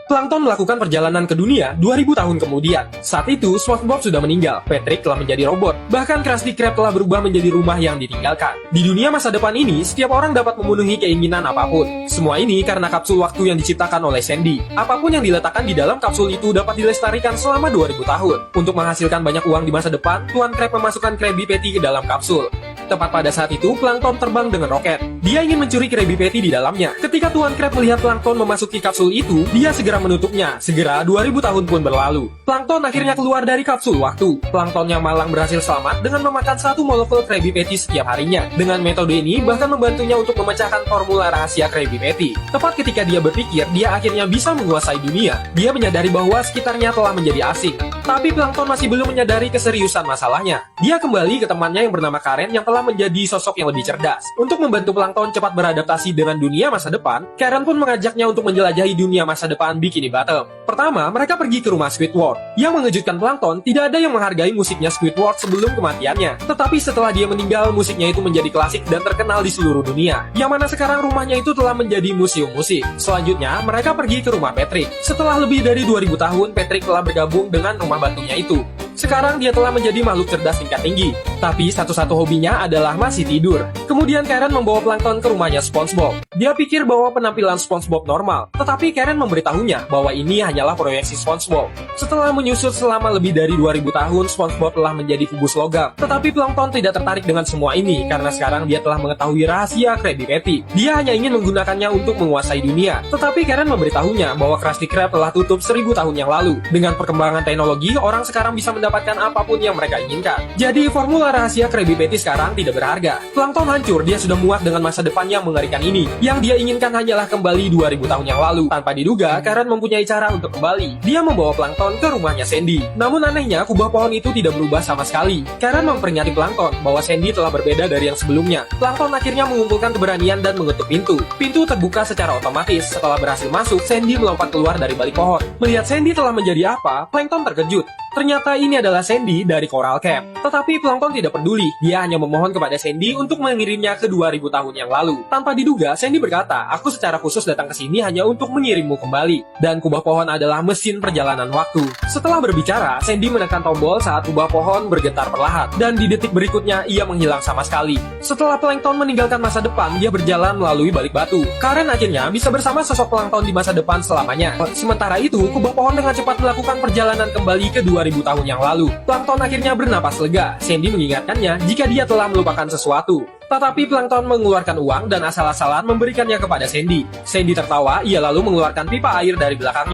Plankton melakukan perjalanan ke dunia 2000 tahun kemudian. Saat itu, SpongeBob sudah meninggal, Patrick telah menjadi robot, bahkan Krusty Krab telah berubah menjadi rumah yang ditinggalkan. Di dunia masa depan ini, setiap orang dapat memenuhi keinginan apapun. Semua ini karena kapsul waktu yang diciptakan oleh Sandy. Apapun yang diletakkan di dalam kapsul itu dapat dilestarikan selama 2000 tahun. Untuk menghasilkan banyak uang di masa depan, Tuan Krab memasukkan Krabby Patty ke dalam kapsul. Tepat pada saat itu, Plankton terbang dengan roket. Dia ingin mencuri Krabby Patty di dalamnya. Ketika Tuan Krab melihat Plankton memasuki kapsul itu, dia segera menutupnya. Segera 2000 tahun pun berlalu. Plankton akhirnya keluar dari kapsul waktu. Plankton yang malang berhasil selamat dengan memakan satu molekul Krabby Patty setiap harinya. Dengan metode ini bahkan membantunya untuk memecahkan formula rahasia Krabby Patty. Tepat ketika dia berpikir dia akhirnya bisa menguasai dunia, dia menyadari bahwa sekitarnya telah menjadi asing. Tapi Plankton masih belum menyadari keseriusan masalahnya. Dia kembali ke temannya yang bernama Karen yang telah menjadi sosok yang lebih cerdas. Untuk membantu Plankton cepat beradaptasi dengan dunia masa depan, Karen pun mengajaknya untuk menjelajahi dunia masa depan Bikini Bottom. Pertama, mereka pergi ke rumah Squidward. Yang mengejutkan Plankton, tidak ada yang menghargai musiknya Squidward sebelum kematiannya. Tetapi setelah dia meninggal, musiknya itu menjadi klasik dan terkenal di seluruh dunia. Yang mana sekarang rumahnya itu telah menjadi museum musik. Selanjutnya, mereka pergi ke rumah Patrick. Setelah lebih dari 2000 tahun, Patrick telah bergabung dengan rumah batunya itu. Sekarang dia telah menjadi makhluk cerdas tingkat tinggi. Tapi satu-satu hobinya adalah masih tidur. Kemudian Karen membawa Plankton ke rumahnya SpongeBob. Dia pikir bahwa penampilan SpongeBob normal. Tetapi Karen memberitahunya bahwa ini hanyalah proyeksi SpongeBob. Setelah menyusut selama lebih dari 2000 tahun, SpongeBob telah menjadi kubus logam. Tetapi Plankton tidak tertarik dengan semua ini karena sekarang dia telah mengetahui rahasia Krabby Patty. Dia hanya ingin menggunakannya untuk menguasai dunia. Tetapi Karen memberitahunya bahwa Krusty Krab telah tutup 1000 tahun yang lalu. Dengan perkembangan teknologi, orang sekarang bisa mendapatkan apapun yang mereka inginkan. Jadi formula rahasia Krabby Patty sekarang tidak berharga. Plankton hancur, dia sudah muak dengan masa depan yang mengerikan ini. Yang dia inginkan hanyalah kembali 2000 tahun yang lalu. Tanpa diduga, Karen mempunyai cara untuk kembali. Dia membawa Plankton ke rumahnya Sandy. Namun anehnya, kubah pohon itu tidak berubah sama sekali. Karen memperingati Plankton bahwa Sandy telah berbeda dari yang sebelumnya. Plankton akhirnya mengumpulkan keberanian dan mengetuk pintu. Pintu terbuka secara otomatis. Setelah berhasil masuk, Sandy melompat keluar dari balik pohon. Melihat Sandy telah menjadi apa, Plankton terkejut. Ternyata ini adalah Sandy dari Coral Camp. Tetapi Plankton tidak peduli. Dia hanya memohon kepada Sandy untuk mengirimnya ke 2000 tahun yang lalu. Tanpa diduga, Sandy berkata, "Aku secara khusus datang ke sini hanya untuk mengirimmu kembali." Dan kubah pohon adalah mesin perjalanan waktu. Setelah berbicara, Sandy menekan tombol saat kubah pohon bergetar perlahan. Dan di detik berikutnya, ia menghilang sama sekali. Setelah Plankton meninggalkan masa depan, dia berjalan melalui balik batu. Karen akhirnya bisa bersama sosok Plankton di masa depan selamanya. Sementara itu, kubah pohon dengan cepat melakukan perjalanan kembali ke 2000 tahun yang lalu. Plankton akhirnya bernapas lega. Sandy mengingatkannya jika dia telah melupakan sesuatu. Tetapi Plankton mengeluarkan uang dan asal-asalan memberikannya kepada Sandy. Sandy tertawa, ia lalu mengeluarkan pipa air dari belakangnya.